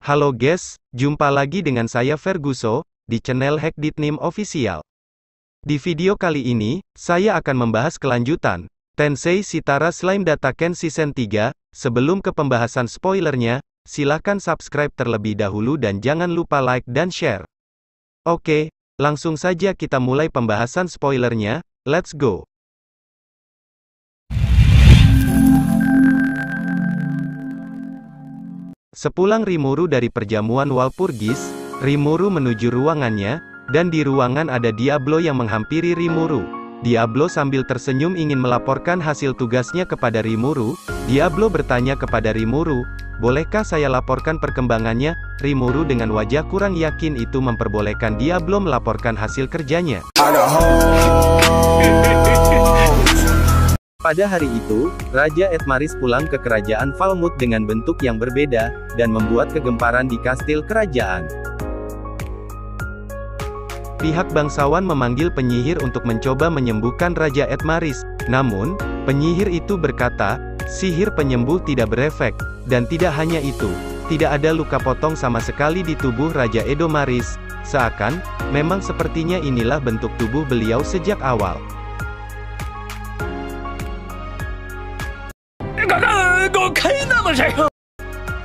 Halo guys, jumpa lagi dengan saya Ferguso, di channel Hackditnim Official. Di video kali ini, saya akan membahas kelanjutan Tensei Shitara Slime Dataken Season 3. Sebelum ke pembahasan spoilernya, silahkan subscribe terlebih dahulu dan jangan lupa like dan share. Oke, langsung saja kita mulai pembahasan spoilernya, let's go! Sepulang Rimuru dari perjamuan Walpurgis, Rimuru menuju ruangannya, dan di ruangan ada Diablo yang menghampiri Rimuru. Diablo sambil tersenyum ingin melaporkan hasil tugasnya kepada Rimuru. Diablo bertanya kepada Rimuru, "Bolehkah saya laporkan perkembangannya?" Rimuru dengan wajah kurang yakin itu memperbolehkan Diablo melaporkan hasil kerjanya. Pada hari itu, Raja Etmaris pulang ke kerajaan Falmouth dengan bentuk yang berbeda, dan membuat kegemparan di kastil kerajaan. Pihak bangsawan memanggil penyihir untuk mencoba menyembuhkan Raja Etmaris. Namun, penyihir itu berkata, sihir penyembuh tidak berefek, dan tidak hanya itu, tidak ada luka potong sama sekali di tubuh Raja Edomaris, seakan, memang sepertinya inilah bentuk tubuh beliau sejak awal.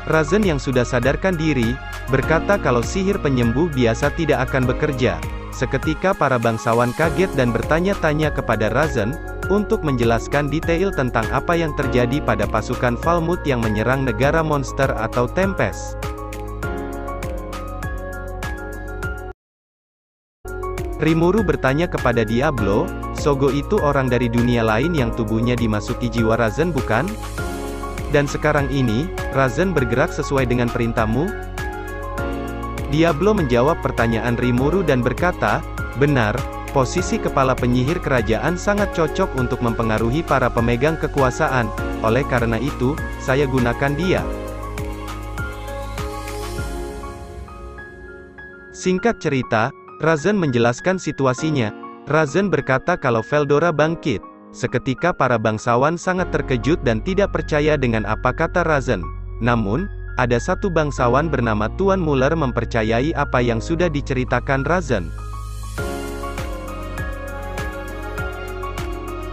Razen yang sudah sadarkan diri, berkata kalau sihir penyembuh biasa tidak akan bekerja. Seketika para bangsawan kaget dan bertanya-tanya kepada Razen, untuk menjelaskan detail tentang apa yang terjadi pada pasukan Falmouth yang menyerang negara monster atau Tempest. Rimuru bertanya kepada Diablo, Sogo itu orang dari dunia lain yang tubuhnya dimasuki jiwa Razen bukan? Dan sekarang ini, Razen bergerak sesuai dengan perintahmu? Diablo menjawab pertanyaan Rimuru dan berkata, benar, posisi kepala penyihir kerajaan sangat cocok untuk mempengaruhi para pemegang kekuasaan, oleh karena itu, saya gunakan dia. Singkat cerita, Razen menjelaskan situasinya. Razen berkata kalau Veldora bangkit. Seketika para bangsawan sangat terkejut dan tidak percaya dengan apa kata Razen. Namun, ada satu bangsawan bernama Tuan Muller mempercayai apa yang sudah diceritakan Razen.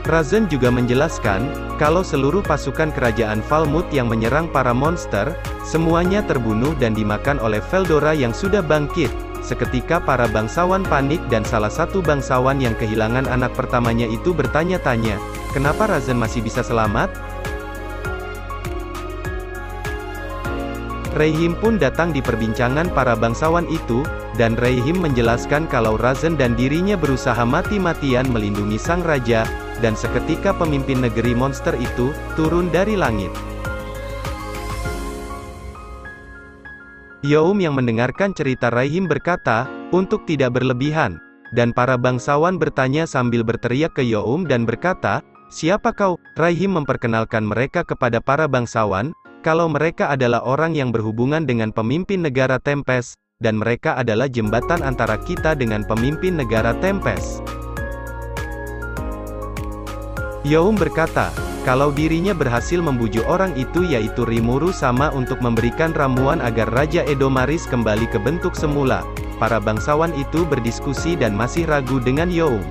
Razen juga menjelaskan, kalau seluruh pasukan kerajaan Falmouth yang menyerang para monster, semuanya terbunuh dan dimakan oleh Veldora yang sudah bangkit. Seketika para bangsawan panik dan salah satu bangsawan yang kehilangan anak pertamanya itu bertanya-tanya, kenapa Razen masih bisa selamat? Reihim pun datang di perbincangan para bangsawan itu, dan Reihim menjelaskan kalau Razen dan dirinya berusaha mati-matian melindungi sang raja, dan seketika pemimpin negeri monster itu, turun dari langit. Youm yang mendengarkan cerita Reihim berkata, untuk tidak berlebihan, dan para bangsawan bertanya sambil berteriak ke Youm dan berkata, siapa kau? Reihim memperkenalkan mereka kepada para bangsawan, kalau mereka adalah orang yang berhubungan dengan pemimpin negara Tempest, dan mereka adalah jembatan antara kita dengan pemimpin negara Tempest. Youm berkata, kalau dirinya berhasil membujuk orang itu yaitu Rimuru sama untuk memberikan ramuan agar Raja Edomaris kembali ke bentuk semula. Para bangsawan itu berdiskusi dan masih ragu dengan Youm.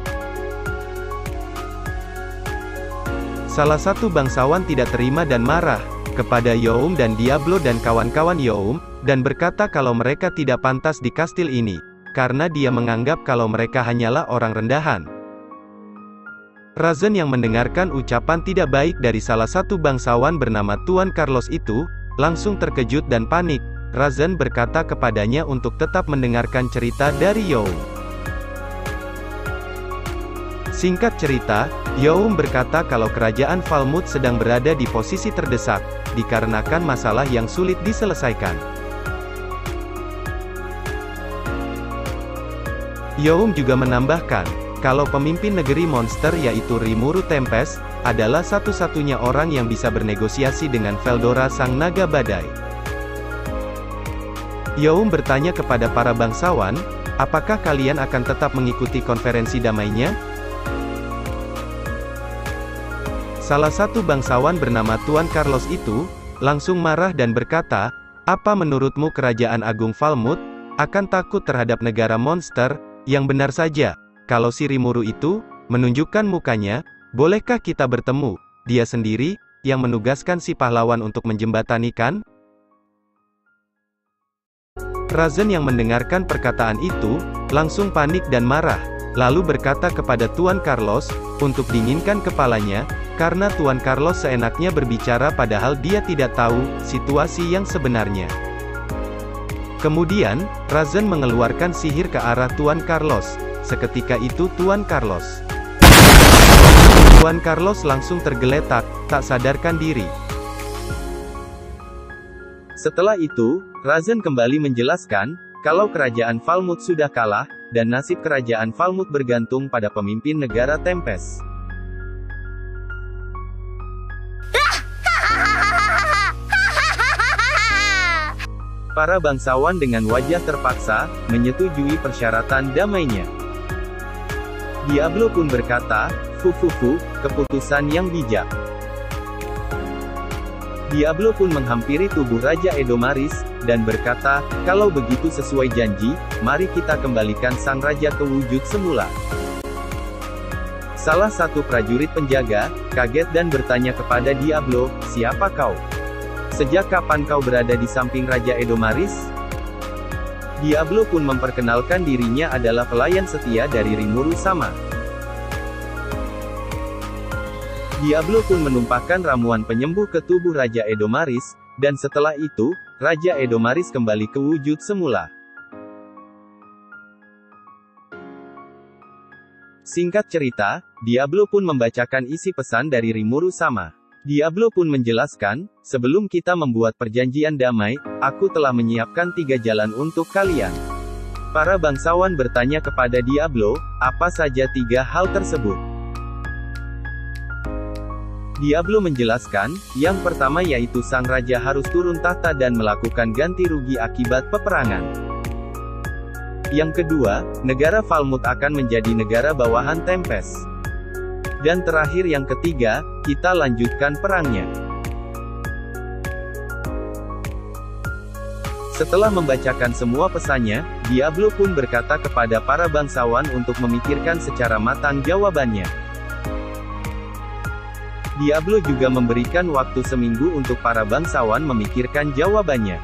Salah satu bangsawan tidak terima dan marah kepada Youm dan Diablo dan kawan-kawan Youm, dan berkata kalau mereka tidak pantas di kastil ini, karena dia menganggap kalau mereka hanyalah orang rendahan. Razen yang mendengarkan ucapan tidak baik dari salah satu bangsawan bernama Tuan Carlos itu, langsung terkejut dan panik. Razen berkata kepadanya untuk tetap mendengarkan cerita dari Youm. Singkat cerita, Youm berkata kalau kerajaan Falmouth sedang berada di posisi terdesak, dikarenakan masalah yang sulit diselesaikan. Youm juga menambahkan, kalau pemimpin negeri monster yaitu Rimuru Tempest, adalah satu-satunya orang yang bisa bernegosiasi dengan Veldora sang naga badai. Youm bertanya kepada para bangsawan, apakah kalian akan tetap mengikuti konferensi damainya? Salah satu bangsawan bernama Tuan Carlos itu, langsung marah dan berkata, Apa menurutmu Kerajaan Agung Falmouth akan takut terhadap negara monster? Yang benar saja, kalau si Rimuru itu menunjukkan mukanya, bolehkah kita bertemu? Dia sendiri yang menugaskan si pahlawan untuk menjembatanikan? Razen yang mendengarkan perkataan itu, langsung panik dan marah, lalu berkata kepada Tuan Carlos, untuk dinginkan kepalanya, karena Tuan Carlos seenaknya berbicara padahal dia tidak tahu situasi yang sebenarnya. Kemudian, Razen mengeluarkan sihir ke arah Tuan Carlos. Seketika itu Tuan Carlos langsung tergeletak, tak sadarkan diri. Setelah itu, Razen kembali menjelaskan, kalau Kerajaan Falmouth sudah kalah, dan nasib Kerajaan Falmouth bergantung pada pemimpin negara Tempest. Para bangsawan dengan wajah terpaksa, menyetujui persyaratan damainya. Diablo pun berkata, "Fufufu, keputusan yang bijak." Diablo pun menghampiri tubuh Raja Edomaris, dan berkata, "Kalau begitu sesuai janji, mari kita kembalikan sang raja ke wujud semula." Salah satu prajurit penjaga, kaget dan bertanya kepada Diablo, "Siapa kau? Sejak kapan kau berada di samping Raja Edomaris?" Diablo pun memperkenalkan dirinya adalah pelayan setia dari Rimuru Sama. Diablo pun menumpahkan ramuan penyembuh ke tubuh Raja Edomaris, dan setelah itu, Raja Edomaris kembali ke wujud semula. Singkat cerita, Diablo pun membacakan isi pesan dari Rimuru Sama. Diablo pun menjelaskan, "Sebelum kita membuat perjanjian damai, aku telah menyiapkan 3 jalan untuk kalian." Para bangsawan bertanya kepada Diablo, apa saja 3 hal tersebut? Diablo menjelaskan, yang pertama yaitu sang raja harus turun tahta dan melakukan ganti rugi akibat peperangan. Yang kedua, negara Falmouth akan menjadi negara bawahan Tempest. Dan terakhir yang ketiga, kita lanjutkan perangnya. Setelah membacakan semua pesannya, Diablo pun berkata kepada para bangsawan untuk memikirkan secara matang jawabannya. Diablo juga memberikan waktu seminggu untuk para bangsawan memikirkan jawabannya.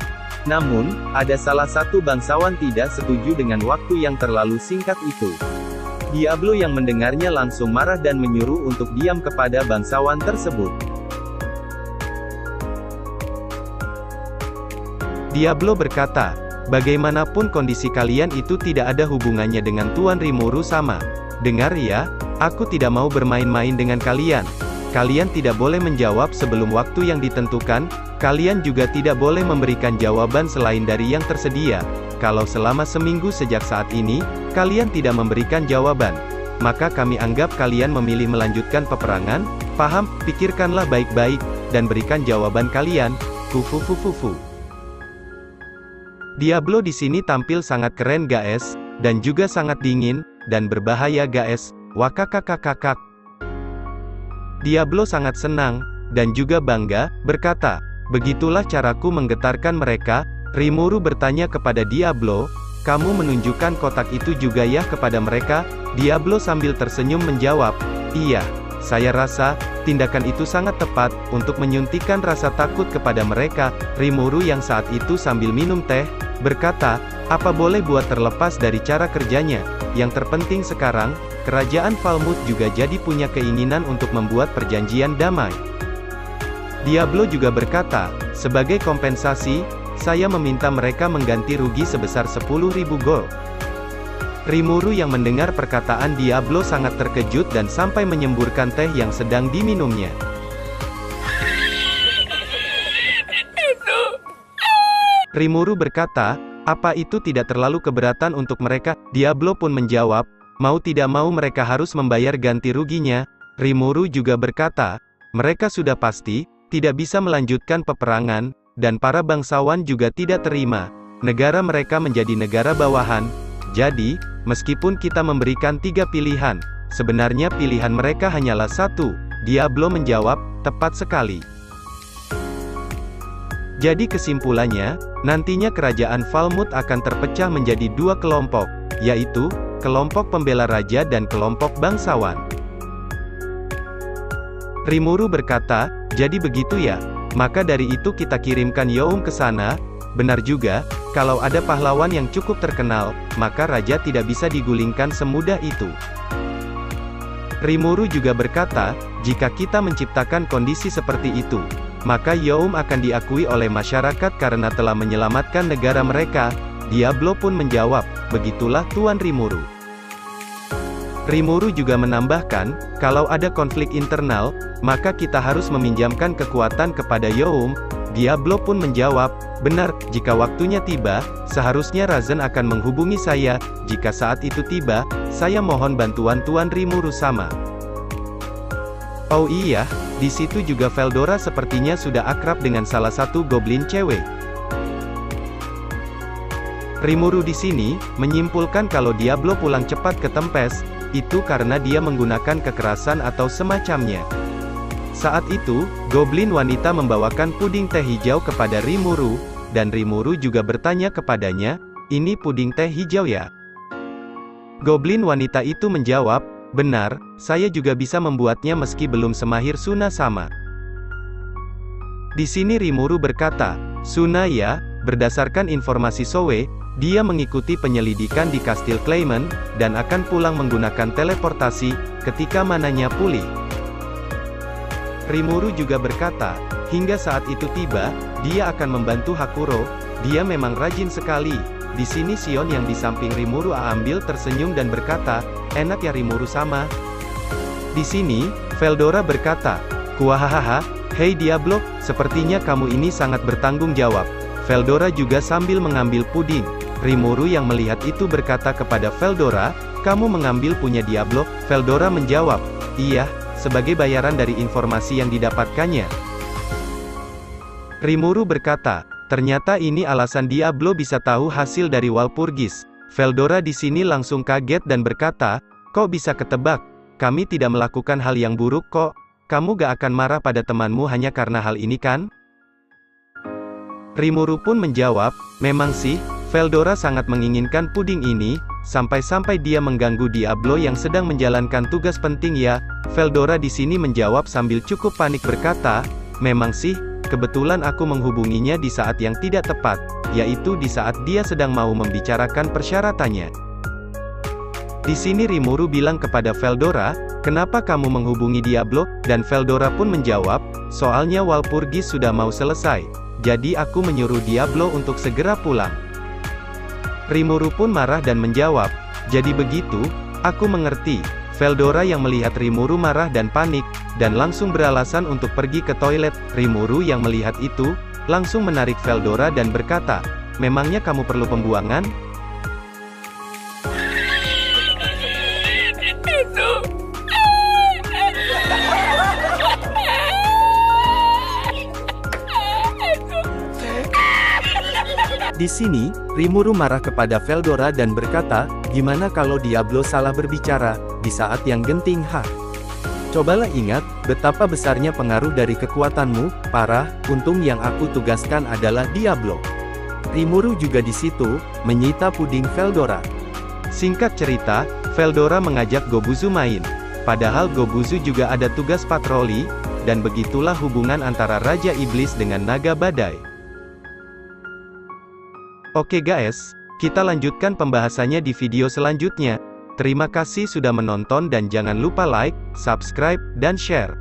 Namun, ada salah satu bangsawan tidak setuju dengan waktu yang terlalu singkat itu. Diablo yang mendengarnya langsung marah dan menyuruh untuk diam kepada bangsawan tersebut. Diablo berkata, "Bagaimanapun kondisi kalian itu tidak ada hubungannya dengan Tuan Rimuru Sama. Dengar ya, aku tidak mau bermain-main dengan kalian. Kalian tidak boleh menjawab sebelum waktu yang ditentukan, kalian juga tidak boleh memberikan jawaban selain dari yang tersedia. Kalau selama seminggu sejak saat ini, kalian tidak memberikan jawaban, maka kami anggap kalian memilih melanjutkan peperangan. Paham? Pikirkanlah baik-baik, dan berikan jawaban kalian." Fufufufufu. Diablo di sini tampil sangat keren guys, dan juga sangat dingin, dan berbahaya guys. Wakakakakakak. Diablo sangat senang, dan juga bangga, berkata, "Begitulah caraku menggetarkan mereka." Rimuru bertanya kepada Diablo, "Kamu menunjukkan kotak itu juga ya kepada mereka?" Diablo sambil tersenyum menjawab, "Iya, saya rasa, tindakan itu sangat tepat, untuk menyuntikkan rasa takut kepada mereka." Rimuru yang saat itu sambil minum teh, berkata, "Apa boleh buat terlepas dari cara kerjanya, yang terpenting sekarang, Kerajaan Falmouth juga jadi punya keinginan untuk membuat perjanjian damai." Diablo juga berkata, "Sebagai kompensasi, saya meminta mereka mengganti rugi sebesar 10.000 gold." Rimuru yang mendengar perkataan Diablo sangat terkejut dan sampai menyemburkan teh yang sedang diminumnya. Rimuru berkata, "Apa itu tidak terlalu keberatan untuk mereka?" Diablo pun menjawab, "Mau tidak mau mereka harus membayar ganti ruginya." Rimuru juga berkata, "Mereka sudah pasti tidak bisa melanjutkan peperangan, dan para bangsawan juga tidak terima. Negara mereka menjadi negara bawahan. Jadi, meskipun kita memberikan 3 pilihan, sebenarnya pilihan mereka hanyalah 1. Diablo menjawab, "Tepat sekali." Jadi kesimpulannya, Nantinya kerajaan Falmouth akan terpecah menjadi dua kelompok, yaitu, kelompok pembela raja dan kelompok bangsawan. Rimuru berkata, jadi begitu ya, maka dari itu kita kirimkan Youm ke sana. Benar juga, kalau ada pahlawan yang cukup terkenal, maka raja tidak bisa digulingkan semudah itu. Rimuru juga berkata, jika kita menciptakan kondisi seperti itu, maka Youm akan diakui oleh masyarakat karena telah menyelamatkan negara mereka. Diablo pun menjawab, begitulah Tuan Rimuru. Rimuru juga menambahkan, kalau ada konflik internal, maka kita harus meminjamkan kekuatan kepada Youm. Diablo pun menjawab, benar, jika waktunya tiba, seharusnya Razen akan menghubungi saya. Jika saat itu tiba, saya mohon bantuan Tuan Rimuru sama. Oh iya, di situ juga Veldora sepertinya sudah akrab dengan salah satu goblin cewek. Rimuru di sini menyimpulkan kalau Diablo pulang cepat ke Tempest, itu karena dia menggunakan kekerasan atau semacamnya. Saat itu, goblin wanita membawakan puding teh hijau kepada Rimuru, dan Rimuru juga bertanya kepadanya, ini puding teh hijau ya? Goblin wanita itu menjawab, benar, saya juga bisa membuatnya meski belum semahir Suna sama. Di sini Rimuru berkata, Suna ya, berdasarkan informasi Sowe, dia mengikuti penyelidikan di Kastil Claymont, dan akan pulang menggunakan teleportasi, ketika mananya pulih. Rimuru juga berkata, hingga saat itu tiba, dia akan membantu Hakuro, dia memang rajin sekali. Di sini Sion yang di samping Rimuru ambil tersenyum dan berkata, enak ya Rimuru sama. Di sini, Veldora berkata, kuahahaha, hei Diablo, sepertinya kamu ini sangat bertanggung jawab. Veldora juga sambil mengambil puding. Rimuru yang melihat itu berkata kepada Veldora, kamu mengambil punya Diablo? Veldora menjawab, iya, sebagai bayaran dari informasi yang didapatkannya. Rimuru berkata, ternyata ini alasan Diablo bisa tahu hasil dari Walpurgis. Veldora di sini langsung kaget dan berkata, kok bisa ketebak? Kami tidak melakukan hal yang buruk kok. Kamu gak akan marah pada temanmu hanya karena hal ini kan? Rimuru pun menjawab, memang sih, Veldora sangat menginginkan puding ini, sampai-sampai dia mengganggu Diablo yang sedang menjalankan tugas penting ya. Veldora di sini menjawab sambil cukup panik berkata, memang sih, kebetulan aku menghubunginya di saat yang tidak tepat, yaitu di saat dia sedang mau membicarakan persyaratannya. Di sini Rimuru bilang kepada Veldora, kenapa kamu menghubungi Diablo? Dan Veldora pun menjawab, soalnya Walpurgis sudah mau selesai, jadi aku menyuruh Diablo untuk segera pulang. Rimuru pun marah dan menjawab, jadi begitu, aku mengerti. Veldora yang melihat Rimuru marah dan panik, dan langsung beralasan untuk pergi ke toilet. Rimuru yang melihat itu, langsung menarik Veldora dan berkata, memangnya kamu perlu pembuangan? Di sini, Rimuru marah kepada Veldora dan berkata, gimana kalau Diablo salah berbicara, di saat yang genting Cobalah ingat, betapa besarnya pengaruh dari kekuatanmu, parah, untung yang aku tugaskan adalah Diablo. Rimuru juga di situ, menyita puding Veldora. Singkat cerita, Veldora mengajak Gobuzu main. Padahal Gobuzu juga ada tugas patroli, dan begitulah hubungan antara Raja Iblis dengan Naga Badai. Oke guys, kita lanjutkan pembahasannya di video selanjutnya. Terima kasih sudah menonton dan jangan lupa like, subscribe, dan share.